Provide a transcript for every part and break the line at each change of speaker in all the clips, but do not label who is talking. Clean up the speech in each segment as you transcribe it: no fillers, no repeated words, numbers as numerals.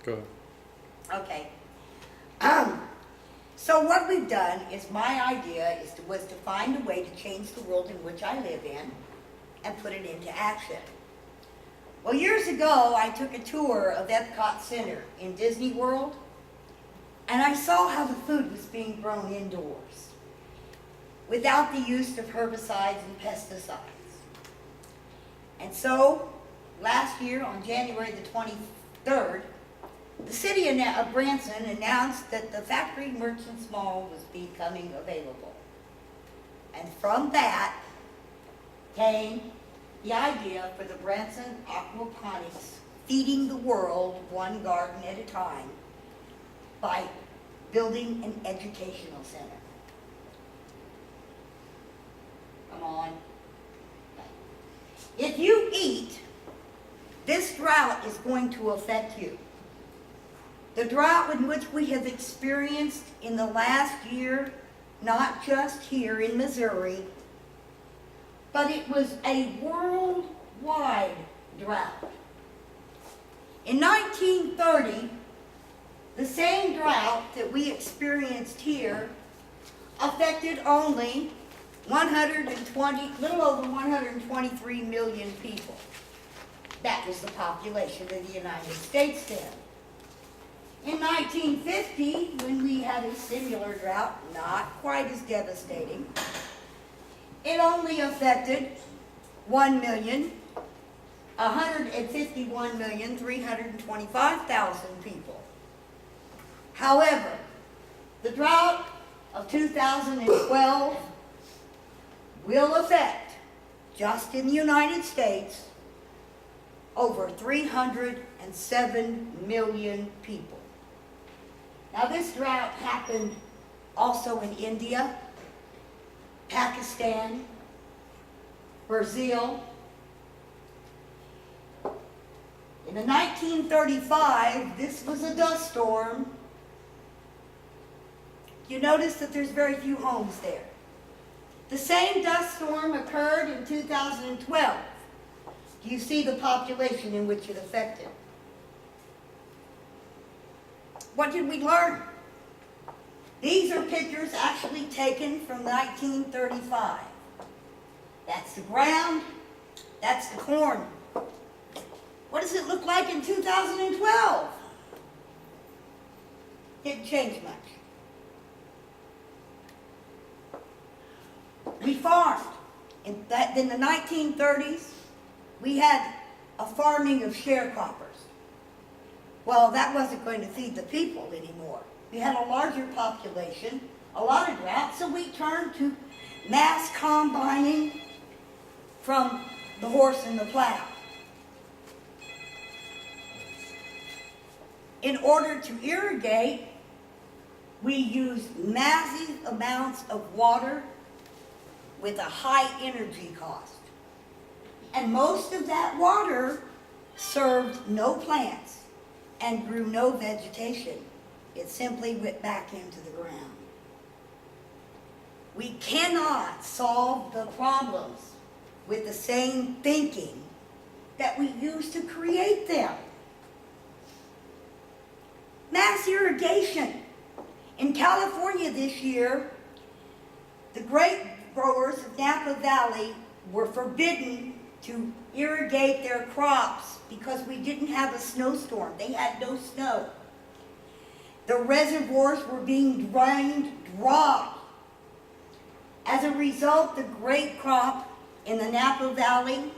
Go ahead.
Okay. So what we've done is my idea was to find a way to change the world in which I live in and put it into action. Well, years ago, I took a tour of Epcot Center in Disney World, and I saw how the food was being grown indoors without the use of herbicides and pesticides. And so, last year, on January the 23rd, the city of Branson announced that the Factory Merchants Mall was becoming available. And from that came the idea for the Branson Aquaponics, feeding the world one garden at a time by building an educational center. Come on. If you eat, this drought is going to affect you. The drought in which we have experienced in the last year, not just here in Missouri, but it was a worldwide drought. In 1930, the same drought that we experienced here affected only little over 123 million people. That was the population of the United States then. In 1950, when we had a similar drought, not quite as devastating, it only affected 151,325,000 people. However, the drought of 2012 will affect, just in the United States, over 307 million people. Now, this drought happened also in India, Pakistan, Brazil. In 1935, this was a dust storm. You notice that there's very few homes there. The same dust storm occurred in 2012. Do you see the population in which it affected? What did we learn? These are pictures actually taken from 1935. That's the ground, that's the corn. What does it look like in 2012? Didn't change much. We farmed. In the 1930s, we had a farming of sharecroppers. Well, that wasn't going to feed the people anymore. We had a larger population, a lot of drought, so we turned to mass combining from the horse and the plow. In order to irrigate, we used massive amounts of water with a high energy cost. And most of that water served no plants and grew no vegetation. It simply went back into the ground. We cannot solve the problems with the same thinking that we used to create them. Mass irrigation. In California this year, the grape growers of Napa Valley were forbidden to irrigate their crops because we didn't have a snowstorm. They had no snow. The reservoirs were being drained dry. As a result, the grape crop in the Napa Valley,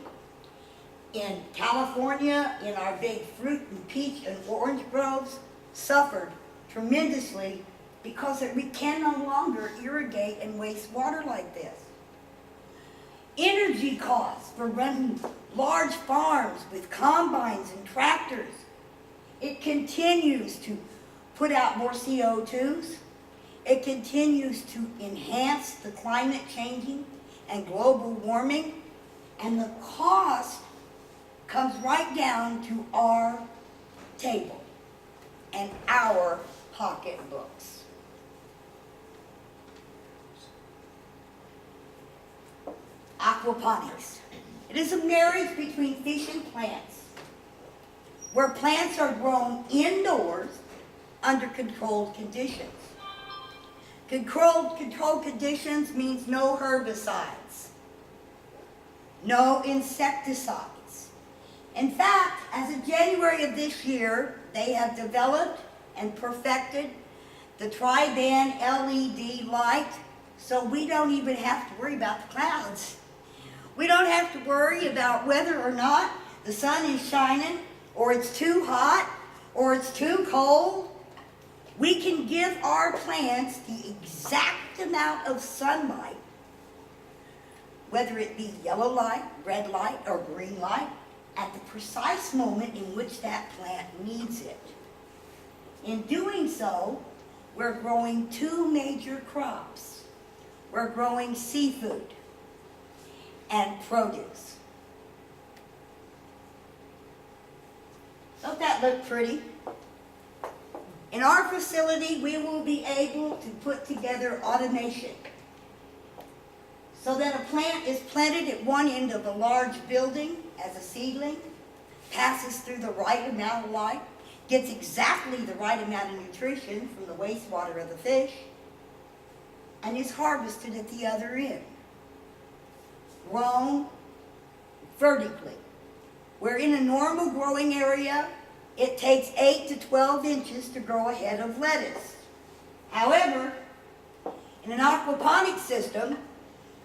in California, in our big fruit and peach and orange groves, suffered tremendously because we can no longer irrigate and waste water like this. Energy costs for running large farms with combines and tractors. It continues to put out more CO2s. It continues to enhance the climate changing and global warming. And the cost comes right down to our table and our pocketbooks. Aquaponics. It is a marriage between fish and plants. where plants are grown indoors under controlled conditions. Controlled conditions means no herbicides, no insecticides. In fact, as of January of this year, they have developed and perfected the tri-band LED light, so we don't even have to worry about the clouds. We don't have to worry about whether or not the sun is shining, or it's too hot, or it's too cold. We can give our plants the exact amount of sunlight, whether it be yellow light, red light, or green light, at the precise moment in which that plant needs it. In doing so, we're growing two major crops. We're growing seafood and produce. Don't that look pretty? In our facility, we will be able to put together automation so that a plant is planted at one end of a large building as a seedling, passes through the right amount of light, gets exactly the right amount of nutrition from the wastewater of the fish, and is harvested at the other end. Grown vertically. Where in a normal growing area, it takes 8 to 12 inches to grow a head of lettuce. However, in an aquaponic system,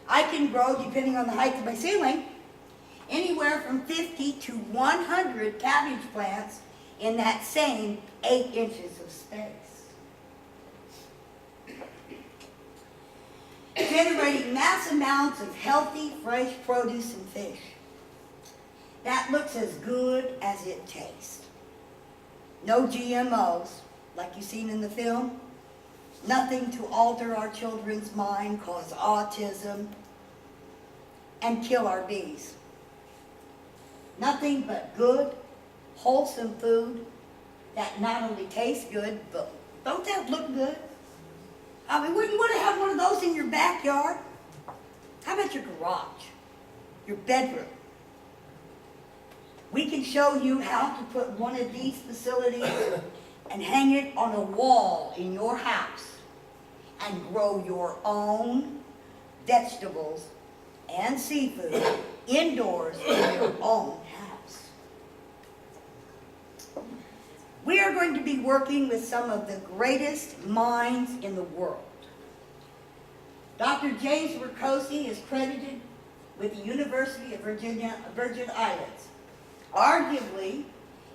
I can grow, depending on the height of my ceiling, anywhere from 50 to 100 cabbage plants in that same 8 inches of space. Generating mass amounts of healthy, fresh produce and fish. That looks as good as it tastes. No GMOs, like you've seen in the film. Nothing to alter our children's mind, cause autism, and kill our bees. Nothing but good, wholesome food that not only tastes good, but don't that look good? I mean, wouldn't you want to have one of those in your backyard? How about your garage, your bedroom? We can show you how to put one of these facilities and hang it on a wall in your house and grow your own vegetables and seafood indoors in your own house. We are going to be working with some of the greatest minds in the world. Dr. James Ricosi is credited with the University of Virgin Islands. Arguably,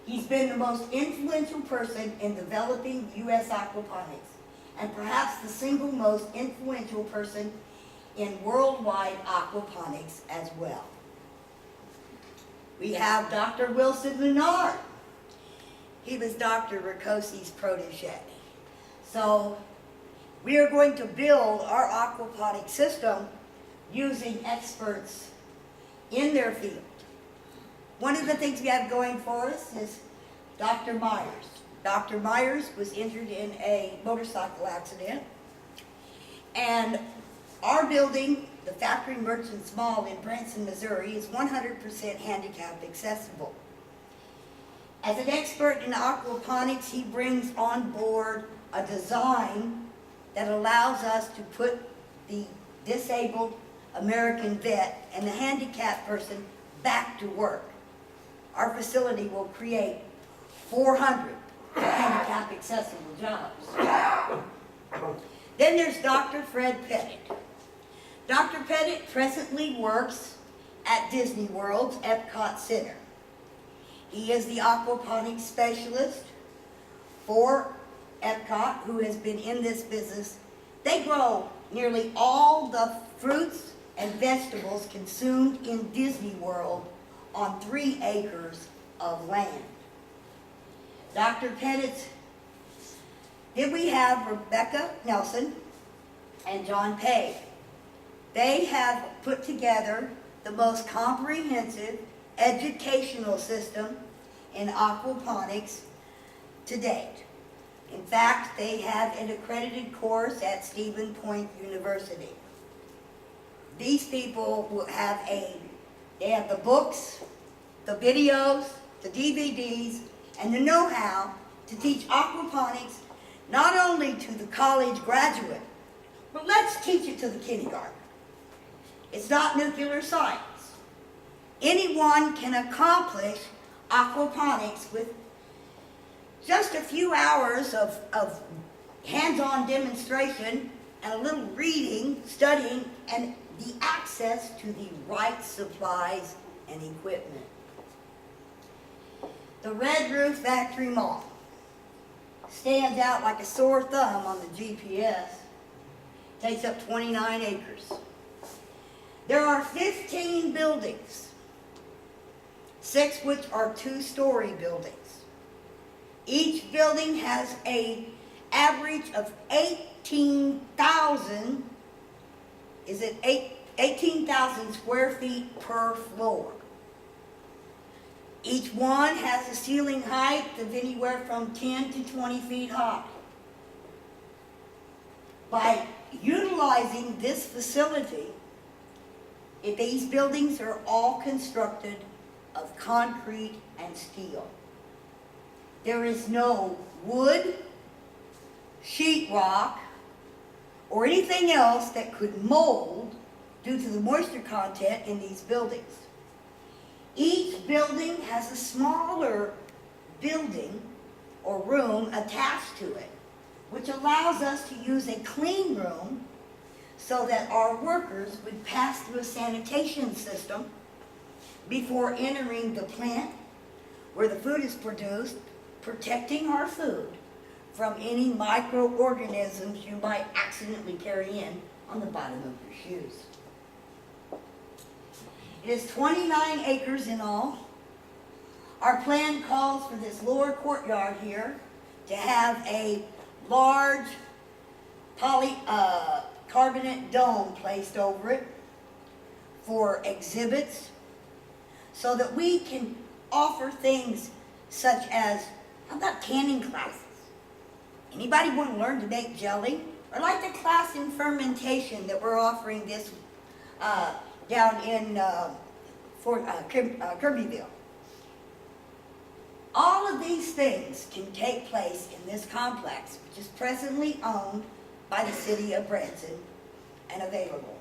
he's been the most influential person in developing U.S. aquaponics, and perhaps the single most influential person in worldwide aquaponics as well. We have Dr. Wilson Leonard. He was Dr. Ricosi's protege. So we are going to build our aquaponic system using experts in their field. One of the things we have going for us is Dr. Myers. Dr. Myers was injured in a motorcycle accident, and our building, the Factory Merchants Mall in Branson, Missouri, is 100% handicap accessible. As an expert in aquaponics, he brings on board a design that allows us to put the disabled American vet and the handicapped person back to work. Our facility will create 400 handicap accessible jobs. Then there's Dr. Fred Pettit. Dr. Pettit presently works at Disney World's Epcot Center. He is the aquaponics specialist for Epcot, who has been in this business. They grow nearly all the fruits and vegetables consumed in Disney World on 3 acres of land. Dr. Pettit, then we have Rebecca Nelson and John Page. They have put together the most comprehensive educational system in aquaponics to date. In fact, they have an accredited course at Stephen Point University. These people will have they have the books, the videos, the DVDs, and the know-how to teach aquaponics not only to the college graduate, but let's teach it to the kindergarten. It's not nuclear science. Anyone can accomplish aquaponics with just a few hours of hands-on demonstration and a little reading, studying, and the access to the right supplies and equipment. The Red Roof Factory Mall stands out like a sore thumb on the GPS. Takes up 29 acres. There are 15 buildings, 6 which are 2-story buildings. Each building has an average of 18,000 square feet per floor. Each one has a ceiling height of anywhere from 10 to 20 feet high. By utilizing this facility, these buildings are all constructed of concrete and steel. There is no wood, sheetrock, or anything else that could mold due to the moisture content in these buildings. Each building has a smaller building or room attached to it, which allows us to use a clean room so that our workers would pass through a sanitation system before entering the plant where the food is produced, protecting our food from any microorganisms you might accidentally carry in on the bottom of your shoes. It is 29 acres in all. Our plan calls for this lower courtyard here to have a large polycarbonate dome placed over it for exhibits so that we can offer things such as, how about canning classes? Anybody want to learn to make jelly? Or like the class in fermentation that we're offering this down in Kirbyville. All of these things can take place in this complex, which is presently owned by the city of Branson and available.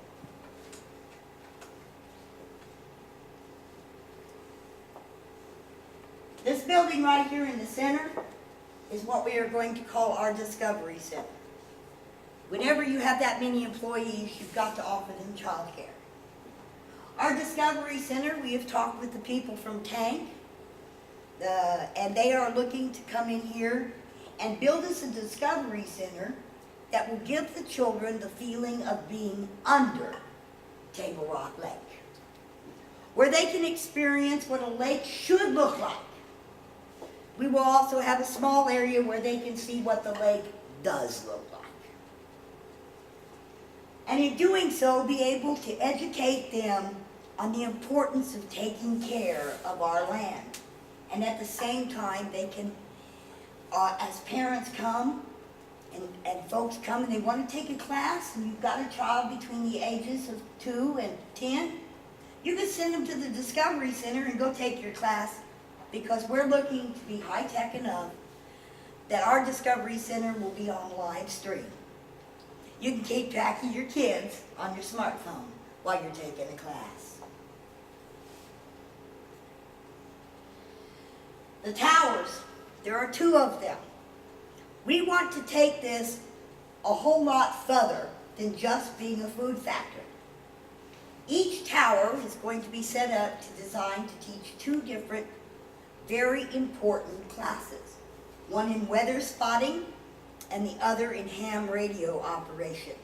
This building right here in the center is what we are going to call our Discovery Center. Whenever you have that many employees, you've got to offer them child care. Our Discovery Center, we have talked with the people from Tank, and they are looking to come in here and build us a Discovery Center that will give the children the feeling of being under Table Rock Lake, where they can experience what a lake should look like. We will also have a small area where they can see what the lake does look like. And in doing so, be able to educate them on the importance of taking care of our land. And at the same time, they can, as parents come, and folks come and they want to take a class, and you've got a child between the ages of 2 and 10, you can send them to the Discovery Center and go take your class, because we're looking to be high-tech enough that our Discovery Center will be on live stream. You can keep track of your kids on your smartphone while you're taking a class. The towers, there are 2 of them. We want to take this a whole lot further than just being a food factory. Each tower is going to be set up to design to teach 2 different very important classes. One in weather spotting and the other in ham radio operation.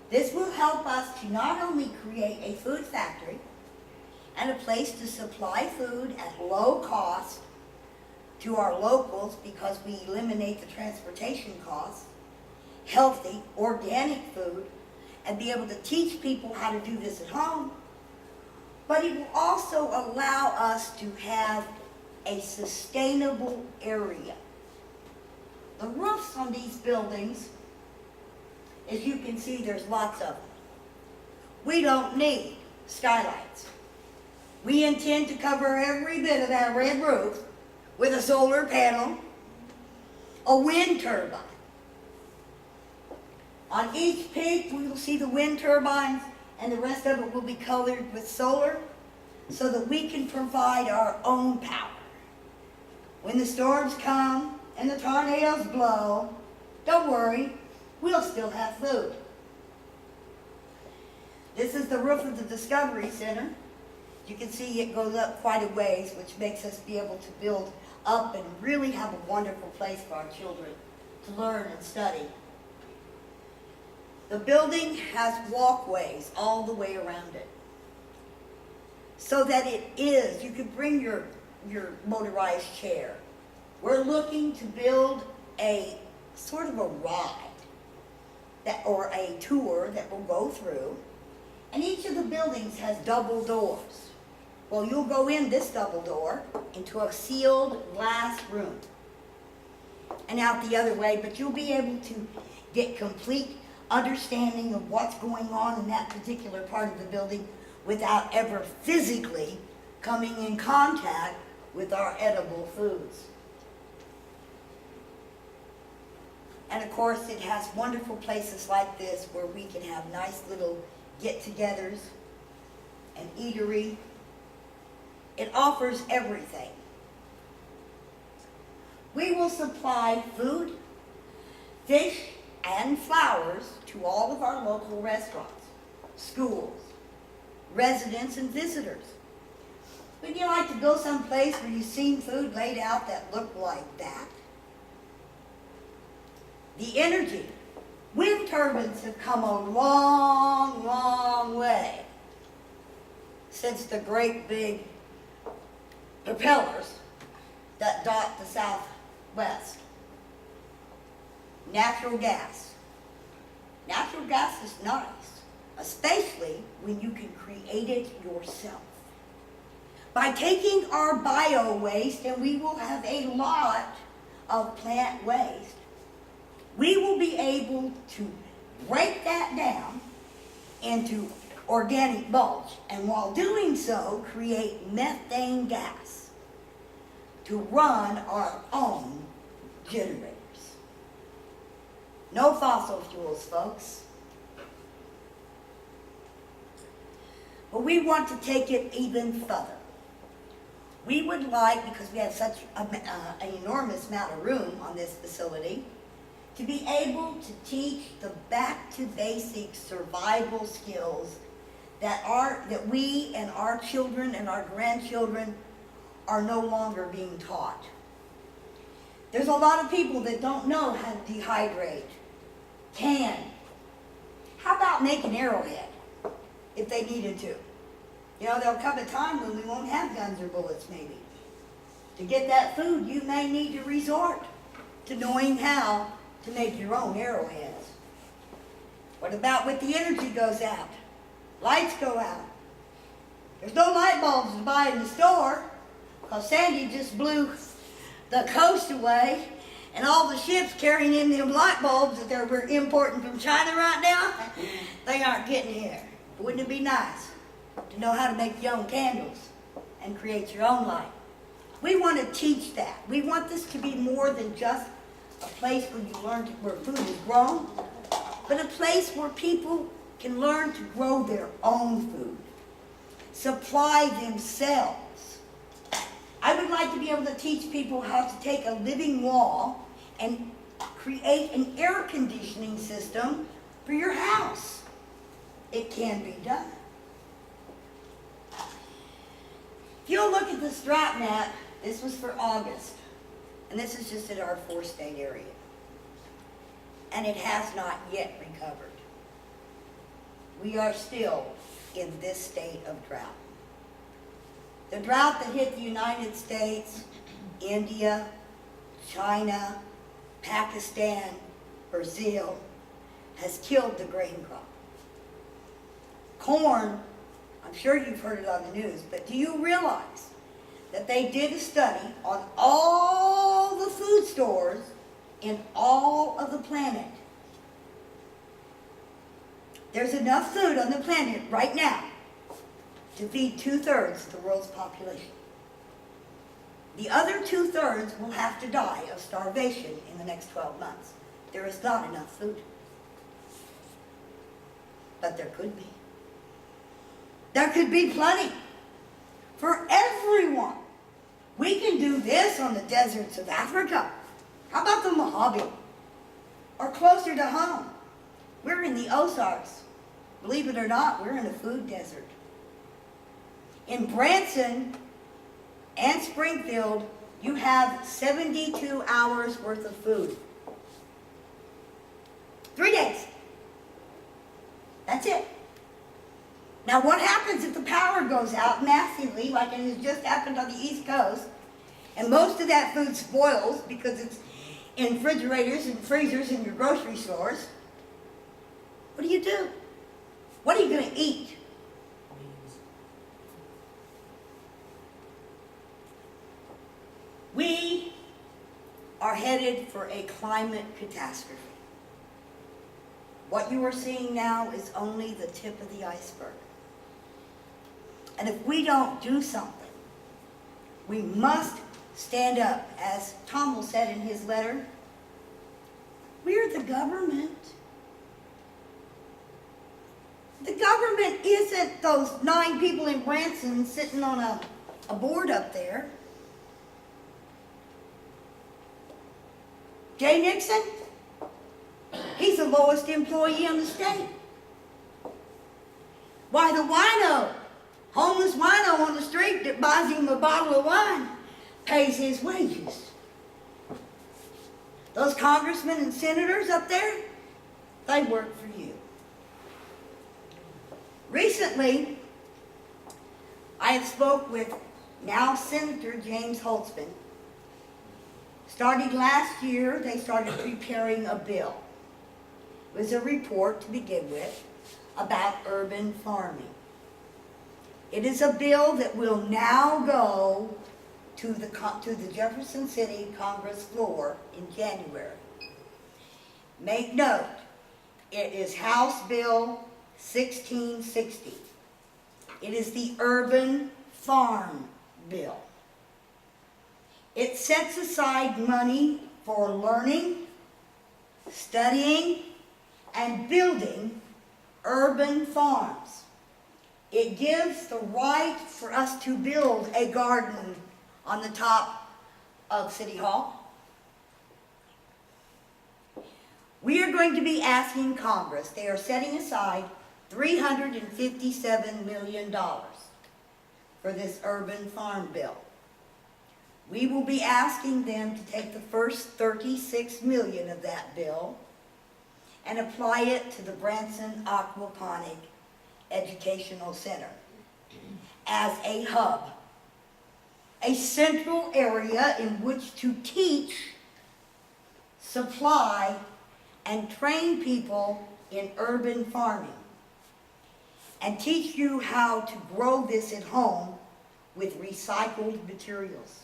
This will help us to not only create a food factory and a place to supply food at low cost to our locals, because we eliminate the transportation costs, healthy, organic food, and be able to teach people how to do this at home, but it will also allow us to have a sustainable area. The roofs on these buildings, as you can see, there's lots of them. We don't need skylights. We intend to cover every bit of that red roof with a solar panel, a wind turbine. On each peak, we will see the wind turbines, and the rest of it will be colored with solar so that we can provide our own power. When the storms come and the tornadoes blow, don't worry, we'll still have food. This is the roof of the Discovery Center. You can see it goes up quite a ways, which makes us be able to build up and really have a wonderful place for our children to learn and study. The building has walkways all the way around it, so that you can bring your motorized chair. We're looking to build a sort of a ride or a tour that will go through, and each of the buildings has double doors. Well, you'll go in this double door into a sealed glass room and out the other way, but you'll be able to get complete understanding of what's going on in that particular part of the building without ever physically coming in contact with our edible foods. And of course, it has wonderful places like this where we can have nice little get-togethers and eatery. It offers everything. We will supply food, fish, and flowers to all of our local restaurants, schools, residents, and visitors. Would you like to go someplace where you've seen food laid out that looked like that? The energy. Wind turbines have come a long, long way since the great big propellers that dot the Southwest. Natural gas. Natural gas is nice, especially when you can create it yourself. By taking our bio waste, and we will have a lot of plant waste, we will be able to break that down into organic mulch, and while doing so, create methane gas to run our own generators. No fossil fuels, folks. But we want to take it even further. We would like, because we have such an enormous amount of room on this facility, to be able to teach the back-to-basic survival skills that we and our children and our grandchildren are no longer being taught. There's a lot of people that don't know how to dehydrate, can. How about make an arrowhead if they needed to? You know, there'll come a time when we won't have guns or bullets maybe. To get that food, you may need to resort to knowing how to make your own arrowheads. What about when the energy goes out? Lights go out. There's no light bulbs to buy in the store because Sandy just blew the coast away, and all the ships carrying in them light bulbs that we're importing from China right now, they aren't getting here. Wouldn't it be nice to know how to make your own candles and create your own light? We want to teach that. We want this to be more than just a place where you learn where food is grown, but a place where people can learn to grow their own food, supply themselves. I would like to be able to teach people how to take a living wall and create an air conditioning system for your house. It can be done. If you'll look at the strat map, this was for August, and this is just in our 4-state area. And it has not yet recovered. We are still in this state of drought. The drought that hit the United States, India, China, Pakistan, Brazil, has killed the grain crop. Corn, I'm sure you've heard it on the news, but do you realize that they did a study on all the food stores in all of the planet? There's enough food on the planet right now to feed 2/3 of the world's population. The other 2/3 will have to die of starvation in the next 12 months. There is not enough food. But there could be. There could be plenty for everyone. We can do this on the deserts of Africa. How about the Mojave? Or closer to home. We're in the Ozarks. Believe it or not, we're in a food desert. In Branson and Springfield, you have 72 hours worth of food. 3 days. That's it. Now what happens if the power goes out massively, like it has just happened on the East Coast, and most of that food spoils because it's in refrigerators and freezers in your grocery stores? What do? What are you going to eat? We are headed for a climate catastrophe. What you are seeing now is only the tip of the iceberg. And if we don't do something, we must stand up. As Tom said in his letter, we're the government. The government isn't those 9 people in Branson sitting on a board up there. Jay Nixon, he's the lowest employee in the state. Why, the wino, homeless wino on the street that buys him a bottle of wine, pays his wages. Those congressmen and senators up there, they work for you. Recently, I have spoke with now Senator James Holtzman. Starting last year, they started preparing a bill. It was a report to begin with about urban farming. It is a bill that will now go to the Jefferson City Congress floor in January. Make note, it is House Bill 1660. It is the Urban Farm Bill. It sets aside money for learning, studying, and building urban farms. It gives the right for us to build a garden on the top of City Hall. We are going to be asking Congress, they are setting aside $357 million for this urban farm bill. We will be asking them to take the first $36 million of that bill and apply it to the Branson Aquaponic Educational Center as a hub, a central area in which to teach, supply, and train people in urban farming, and teach you how to grow this at home with recycled materials.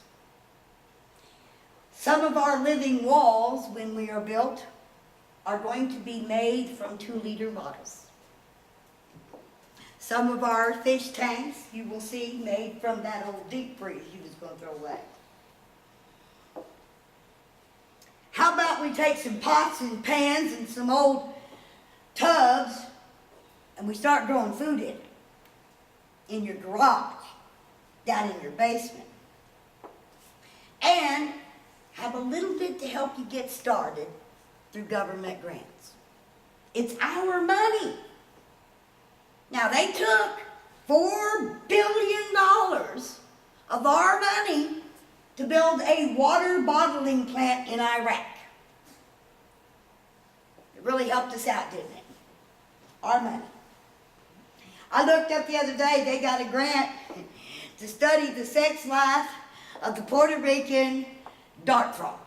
Some of our living walls, when we are built, are going to be made from 2-liter bottles. Some of our fish tanks, you will see, made from that old deep freeze you was going to throw away. How about we take some pots and pans and some old tubs and we start growing food in your garage, down in your basement, and have a little bit to help you get started through government grants. It's our money. Now, they took $4 billion of our money to build a water bottling plant in Iraq. It really helped us out, didn't it? Our money. I looked up the other day, they got a grant to study the sex life of the Puerto Rican dart frog.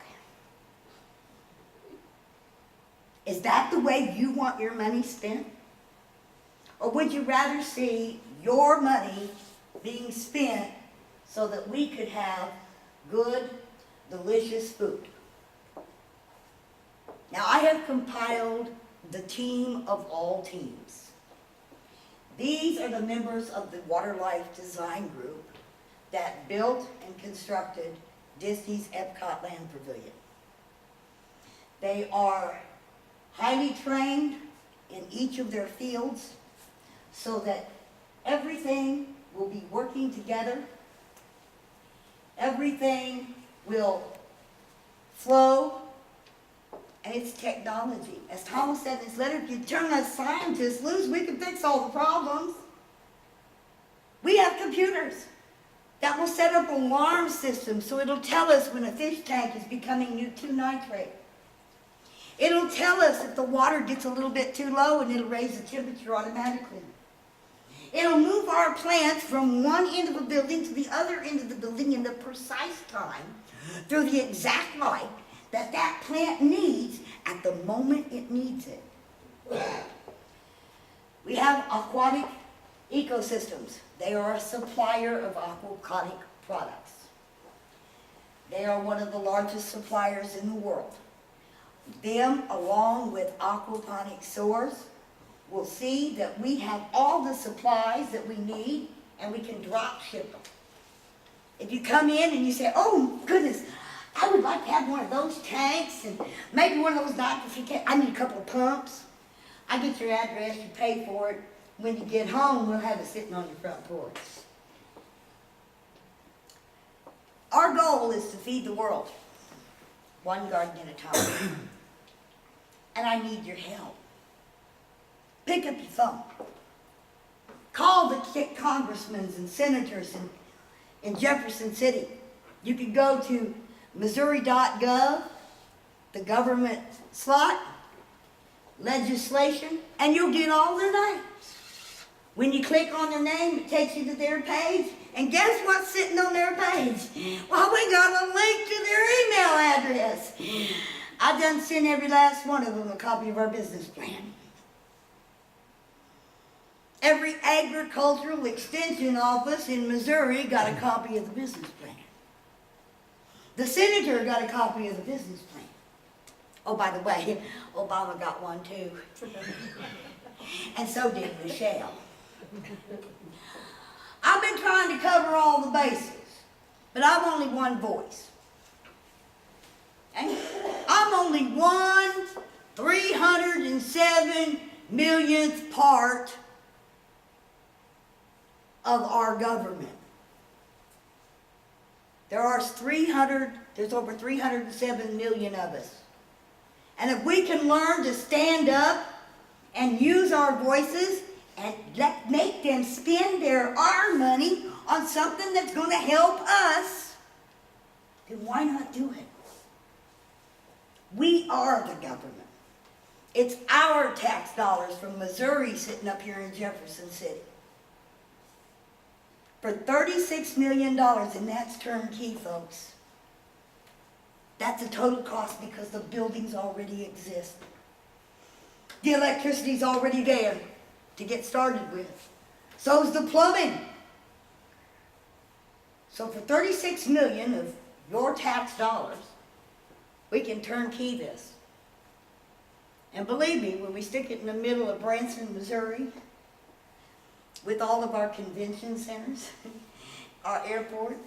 Is that the way you want your money spent? Or would you rather see your money being spent so that we could have good, delicious food? Now, I have compiled the team of all teams. These are the members of the Water Life Design Group that built and constructed Disney's Epcot Land Pavilion. They are highly trained in each of their fields so that everything will be working together. Everything will flow, and it's technology. As Thomas said in his letter, if you turn us scientists loose, we can fix all the problems. We have computers that will set up alarm systems so it'll tell us when a fish tank is becoming too nitrate. It'll tell us if the water gets a little bit too low, and it'll raise the temperature automatically. It'll move our plants from one end of the building to the other end of the building in the precise time through the exact light that that plant needs at the moment it needs it. We have aquatic ecosystems. They are a supplier of aquaponic products. They are one of the largest suppliers in the world. Them, along with aquaponic sewers, will see that we have all the supplies that we need, and we can drop ship them. If you come in and you say, oh goodness, I would like to have one of those tanks and maybe one of those nitrification, I need a couple of pumps. I get your address, you pay for it. When you get home, we'll have it sitting on your front porch. Our goal is to feed the world, one garden at a time. And I need your help. Pick up your phone. Call the congressmen and senators in Jefferson City. You can go to Missouri.gov, the government slot, legislation, and you'll get all their names. When you click on their name, it takes you to their page, and guess what's sitting on their page? Well, we got a link to their email address. I done sent every last one of them a copy of our business plan. Every agricultural extension office in Missouri got a copy of the business plan. The senator got a copy of the business plan. Oh, by the way, Obama got one too. And so did Michelle. I've been trying to cover all the bases, but I'm only one voice. And I'm only 1/307 millionth part of our government. There's over 307 million of us. And if we can learn to stand up and use our voices and make them spend our money on something that's going to help us, then why not do it? We are the government. It's our tax dollars from Missouri sitting up here in Jefferson City. For $36 million, and that's turnkey, folks. That's the total cost because the buildings already exist. The electricity's already there to get started with. So's the plumbing. So for $36 million of your tax dollars, we can turnkey this. And believe me, when we stick it in the middle of Branson, Missouri, with all of our convention centers, our airport,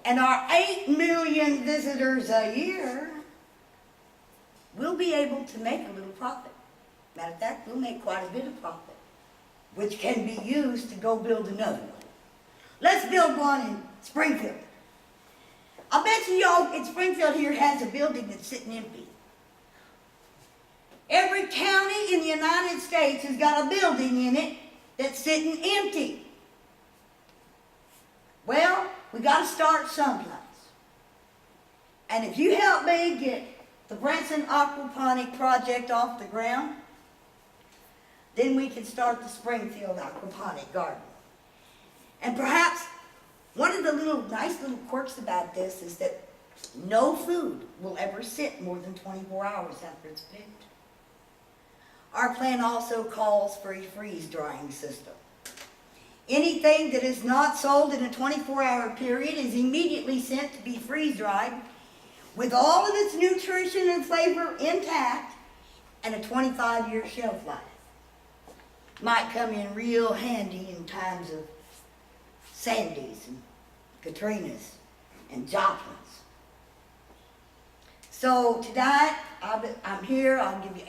and our 8 million visitors a year, we'll be able to make a little profit. Matter of fact, we'll make quite a bit of profit, which can be used to go build another one. Let's build one in Springfield. I bet you y'all in Springfield here has a building that's sitting empty. Every county in the United States has got a building in it that's sitting empty. Well, we got to start someplace. And if you help me get the Branson Aquaponic project off the ground, then we can start the Springfield Aquaponic garden. And perhaps one of the nice little quirks about this is that no food will ever sit more than 24 hours after it's picked. Our plan also calls for a freeze drying system. Anything that is not sold in a 24-hour period is immediately sent to be freeze dried with all of its nutrition and flavor intact and a 25-year shelf life. Might come in real handy in times of Sandys and Katrinas and Joplins. So tonight, I'm here, I'll give you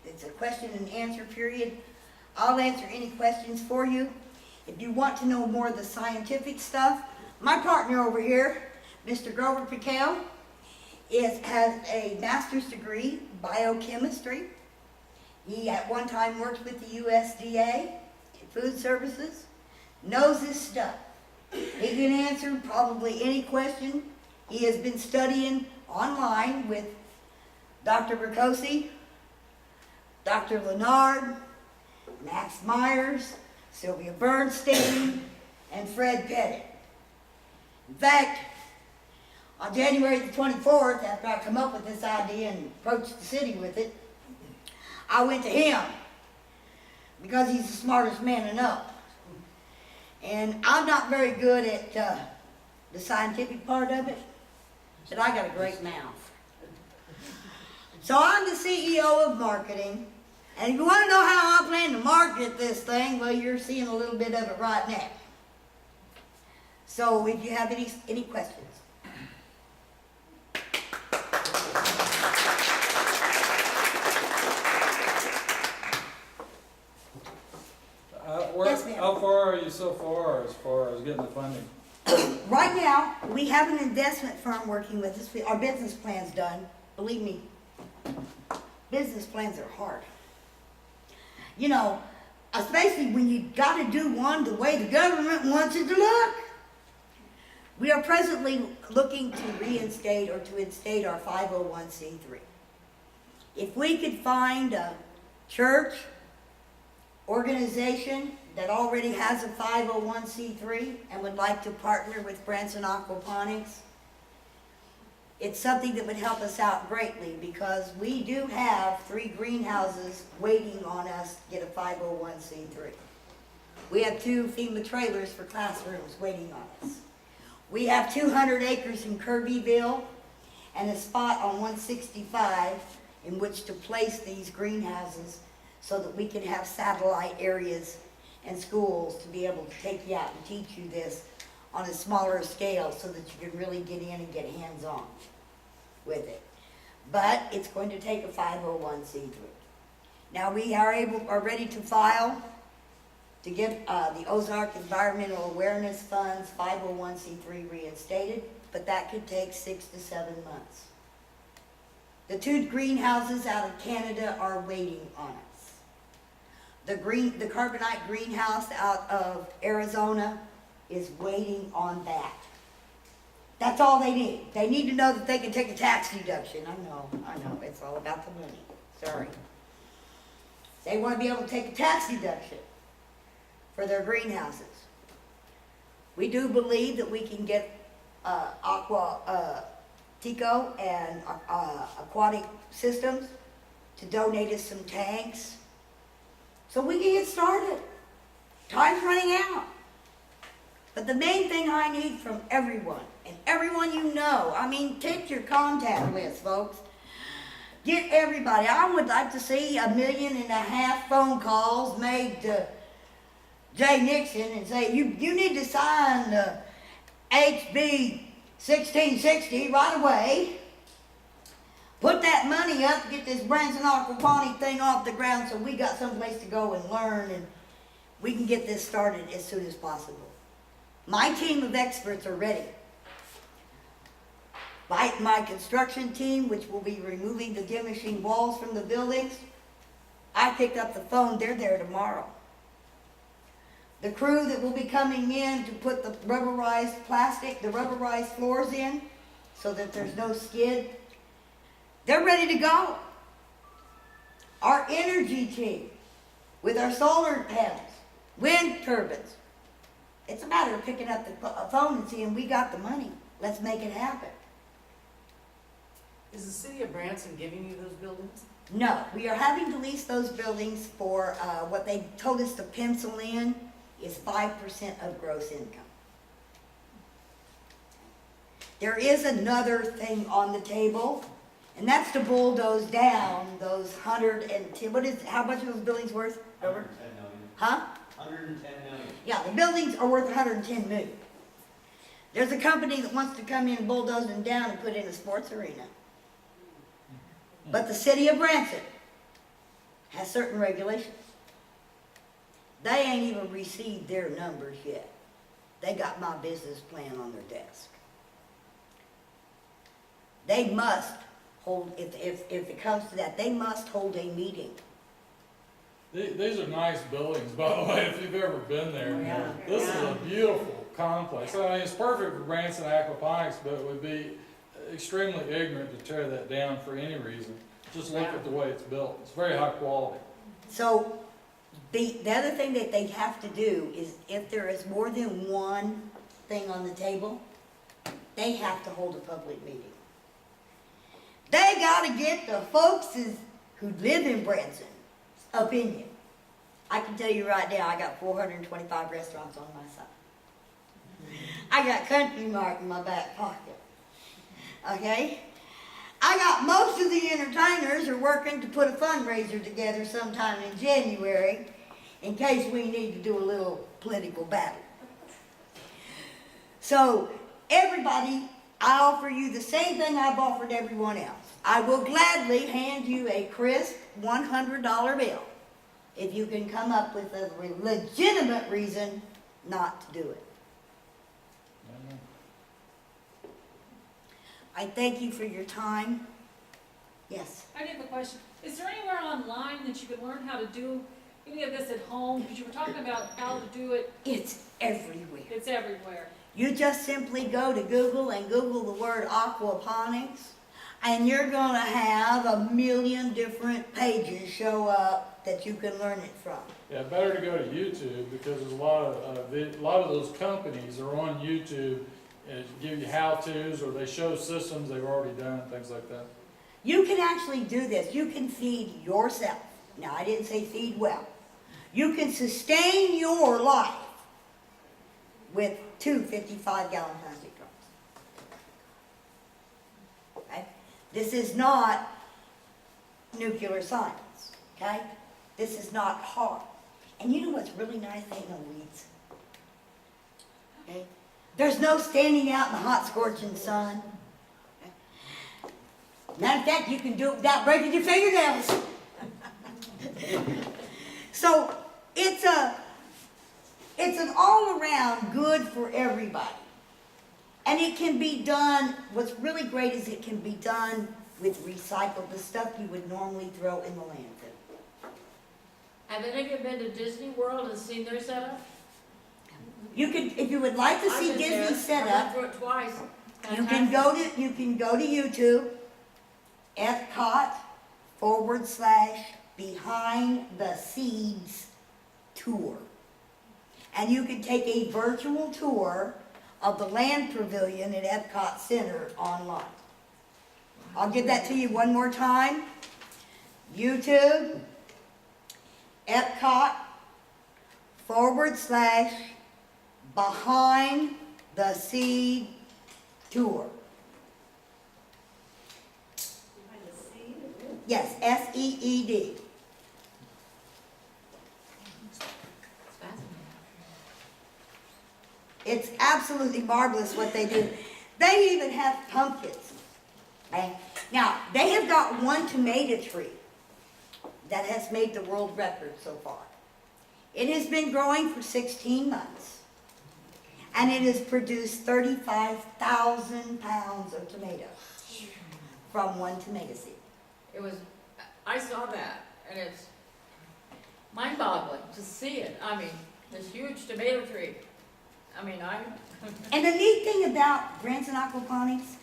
it's a question and answer period. I'll answer any questions for you. If you want to know more of the scientific stuff, my partner over here, Mr. Grover Piquel, has a master's degree, biochemistry. He at one time worked with the USDA, Food Services, knows his stuff. He can answer probably any question. He has been studying online with Dr. Ricosi, Dr. Leonard, Max Myers, Sylvia Bernstein, and Fred Pettit. In fact, on January the 24th, after I come up with this idea and approached the city with it, I went to him because he's the smartest man to know. And I'm not very good at the scientific part of it, but I got a great mouth. So I'm the CEO of marketing, and if you want to know how I plan to market this thing, well, you're seeing a little bit of it right now. So if you have any questions. Yes, ma'am.
How far are you so far as getting the funding?
Right now, we have an investment firm working with us. Our business plan's done. Believe me, business plans are hard. You know, especially when you got to do one the way the government wants it to look. We are presently looking to reinstate or to instate our 501c3. If we could find a church, organization that already has a 501c3 and would like to partner with Branson Aquaponics, it's something that would help us out greatly because we do have 3 greenhouses waiting on us to get a 501c3. We have 2 FEMA trailers for classrooms waiting on us. We have 200 acres in Kirbyville and a spot on 165 in which to place these greenhouses so that we can have satellite areas and schools to be able to take you out and teach you this on a smaller scale so that you can really get in and get hands-on with it. But it's going to take a 501c3. Now we are ready to file to get the Ozark Environmental Awareness Fund's 501c3 reinstated, but that could take 6 to 7 months. The 2 greenhouses out of Canada are waiting on us. The carbonite greenhouse out of Arizona is waiting on that. That's all they need. They need to know that they can take a tax deduction. I know, it's all about the money. Sorry. They want to be able to take a tax deduction for their greenhouses. We do believe that we can get Tico and Aquatic Systems to donate us some tanks so we can get started. Time's running out. But the main thing I need from everyone, and everyone you know, I mean, take your contact list, folks. Get everybody. I would like to see 1.5 million phone calls made to Jay Nixon and say, you need to sign the HB 1660 right away. Put that money up, get this Branson Aquaponic thing off the ground so we got someplace to go and learn and we can get this started as soon as possible. My team of experts are ready. My construction team, which will be removing the demolishing walls from the buildings, I picked up the phone, they're there tomorrow. The crew that will be coming in to put the rubberized floors in so that there's no skid, they're ready to go. Our energy team with our solar panels, wind turbines, it's a matter of picking up the phone and saying, we got the money, let's make it happen.
Is the city of Branson giving you those buildings?
No, we are having to lease those buildings for what they told us to pencil in is 5% of gross income. There is another thing on the table, and that's to bulldoze down those 110, how much are those buildings worth?
110 million.
Huh?
110 million.
Yeah, the buildings are worth 110 million. There's a company that wants to come in and bulldoze them down and put in a sports arena. But the city of Branson has certain regulations. They ain't even received their numbers yet. They got my business plan on their desk. They must hold, if it comes to that, they must hold a meeting.
These are nice buildings, by the way, if you've ever been there.
Oh, yeah.
This is a beautiful complex. I mean, it's perfect for Branson Aquaponics, but it would be extremely ignorant to tear that down for any reason. Just look at the way it's built. It's very high quality.
So, the other thing that they have to do is if there is more than one thing on the table, they have to hold a public meeting. They gotta get the folks who live in Branson opinion. I can tell you right now, I got 425 restaurants on my side. I got Country Mart in my back pocket. Okay? I got most of the entertainers are working to put a fundraiser together sometime in January in case we need to do a little political battle. So, everybody, I offer you the same thing I've offered everyone else. I will gladly hand you a crisp $100 bill if you can come up with a legitimate reason not to do it. I thank you for your time. Yes.
I have a question. Is there anywhere online that you can learn how to do any of this at home? Because you were talking about how to do it.
It's everywhere.
It's everywhere.
You just simply go to Google and Google the word aquaponics, and you're going to have 1 million different pages show up that you can learn it from.
Yeah, better to go to YouTube because there's a lot of those companies are on YouTube and give you how-tos or they show systems they've already done and things like that.
You can actually do this. You can feed yourself. Now, I didn't say feed well. You can sustain your life with 2 55-gallon plastic drums. Okay? This is not nuclear science. Okay? This is not hard. And you know what's really nice? They ain't no weeds. Okay? There's no standing out in the hot, scorching sun. Okay? Matter of fact, you can do it without breaking your fingernails. So, it's an all-around good for everybody. And it can be done, what's really great is it can be done with recycled, the stuff you would normally throw in the landfill.
Have any of you been to Disney World and seen their setup?
You could, if you would like to see
I've been there.
Disney set
I
up,
went through it twice.
you can go to YouTube, Epcot / Behind the Seeds tour. And you can take a virtual tour of the land pavilion at Epcot Center online. I'll give that to you one more time. YouTube, Epcot / Behind the Seed tour. Yes, SEED. It's absolutely marvelous what they do. They even have pumpkins. Okay? Now, they have got one tomato tree that has made the world record so far. It has been growing for 16 months. And it has produced 35,000 pounds of tomatoes from one tomato seed.
I saw that, and it's mind-boggling to see it. I mean, this huge tomato tree. I mean,
And the neat thing about Branson Aquaponics,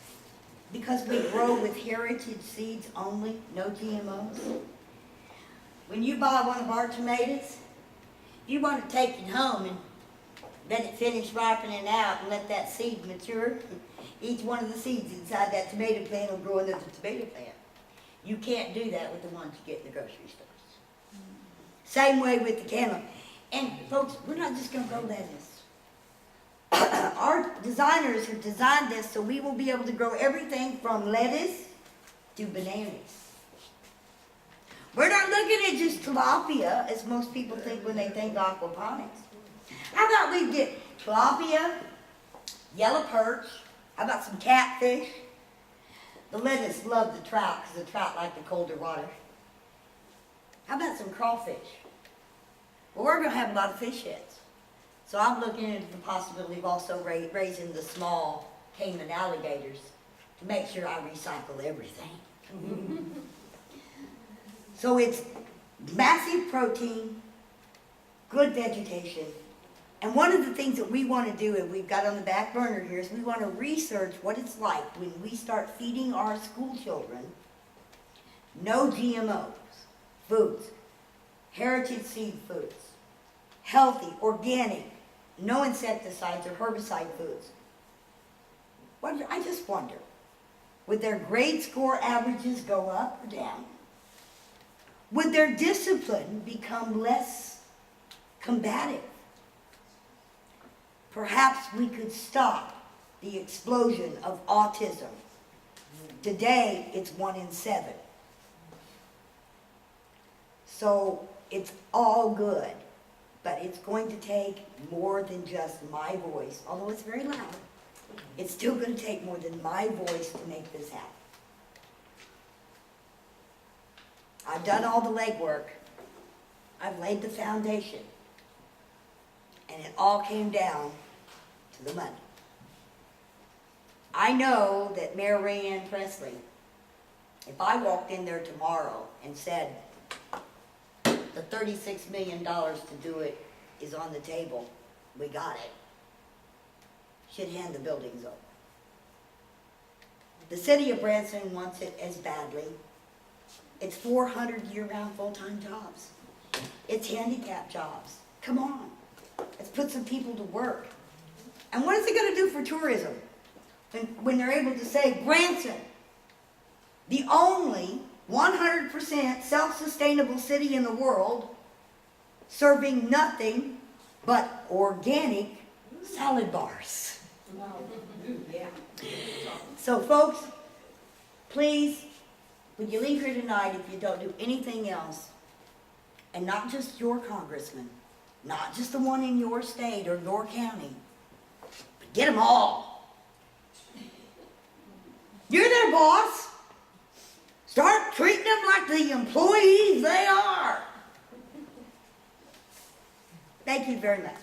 because we grow with heritage seeds only, no GMOs, when you buy one of our tomatoes, you want to take it home and let it finish ripening out and let that seed mature. Each one of the seeds inside that tomato plant will grow another tomato plant. You can't do that with the ones you get in the grocery stores. Same way with the cannabis. And folks, we're not just going to grow lettuce. Our designers have designed this so we will be able to grow everything from lettuce to bananas. We're not looking at just tilapia, as most people think when they think aquaponics. How about we get tilapia, yellow perch, how about some catfish, The lettuce loved the trout because the trout like the colder water. How about some crawfish? Well, we're going to have a lot of fish heads. So I'm looking at the possibility of also raising the small Cayman alligators to make sure I recycle everything. So it's massive protein, good vegetation, and one of the things that we want to do, and we've got on the back burner here, is we want to research what it's like when we start feeding our school children no GMOs, foods, heritage seed foods, healthy, organic, no insecticides or herbicide foods. I just wonder, would their grade score averages go up or down? Would their discipline become less combative? Perhaps we could stop the explosion of autism. Today, it's 1 in 7. So it's all good, but it's going to take more than just my voice, although it's very loud. It's still going to take more than my voice to make this happen. I've done all the legwork. I've laid the foundation. And it all came down to the money. I know that Mayor Rayanne Presley, if I walked in there tomorrow and said, the $36 million to do it is on the table, we got it, she'd hand the buildings over. The city of Branson wants it as badly. It's 400 year-round full-time jobs. It's handicap jobs. Come on. Let's put some people to work. And what is it going to do for tourism? When they're able to say, Branson, the only 100% self-sustainable city in the world, serving nothing but organic salad bars.
Yeah.
So folks, please, when you leave here tonight, if you don't do anything else, and not just your congressman, not just the one in your state or your county, but get them all. You're their boss. Start treating them like the employees they are. Thank you very much.